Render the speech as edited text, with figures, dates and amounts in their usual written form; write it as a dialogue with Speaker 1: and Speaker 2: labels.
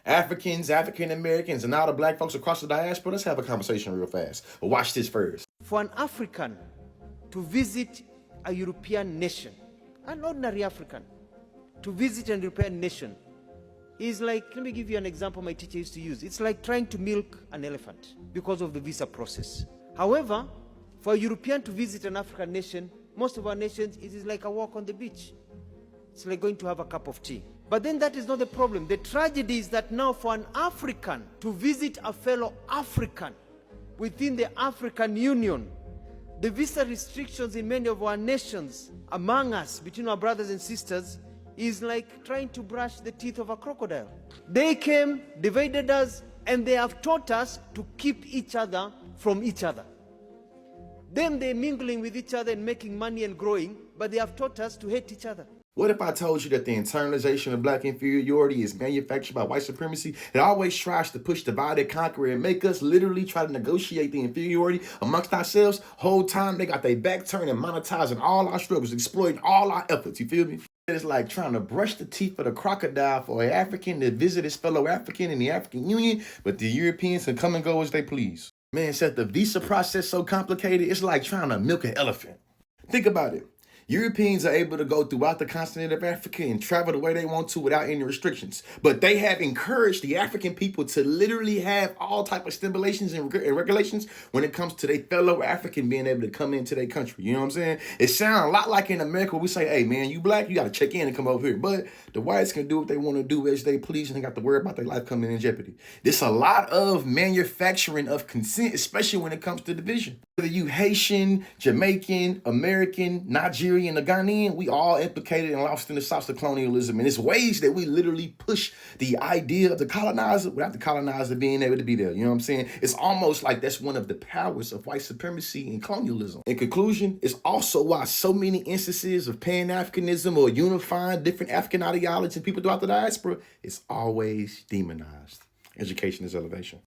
Speaker 1: Africans, African Americans, and all the black folks across the diaspora, let's have a conversation real fast. But watch this first.
Speaker 2: For an African to visit a European nation, an ordinary African, to visit a European nation is like, let me give you an example my teacher used to use. It's like trying to milk an elephant because of the visa process. However, for a European to visit an African nation, most of our nations, it is like a walk on the beach. It's like going to have a cup of tea. But then that is not the problem. The tragedy is that now for an African to visit a fellow African within the African Union, the visa restrictions in many of our nations, among us, between our brothers and sisters, is like trying to brush the teeth of a crocodile. They came, divided us, and they have taught us to keep each other from each other. Them, they're mingling with each other and making money and growing, but they have taught us to hate each other.
Speaker 1: What if I told you that the internalization of black inferiority is manufactured by white supremacy? It always tries to push, divide, and conquer, and make us literally try to negotiate the inferiority amongst ourselves. Whole time they got their back turned and monetizing all our struggles, exploiting all our efforts, you feel me? It's like trying to brush the teeth of the crocodile for an African to visit his fellow African in the African Union, but the Europeans can come and go as they please. Man, said the visa process so complicated, it's like trying to milk an elephant. Think about it. Europeans are able to go throughout the continent of Africa and travel the way they want to without any restrictions. But they have encouraged the African people to literally have all type of stimulations and regulations when it comes to their fellow African being able to come into their country. You know what I'm saying? It sounds a lot like in America where we say, hey, man, you black, you got to check in and come over here. But the whites can do what they want to do as they please and they got to worry about their life coming in jeopardy. There's a lot of manufacturing of consent, especially when it comes to division. Whether you Haitian, Jamaican, American, Nigerian, or Ghanaian, we all implicated and lost in the sauce of colonialism. And it's ways that we literally push the idea of the colonizer without the colonizer being able to be there. You know what I'm saying? It's almost like that's one of the powers of white supremacy and colonialism. In conclusion, it's also why so many instances of Pan-Africanism or unifying different African ideologies and people throughout the diaspora is always demonized. Education is elevation.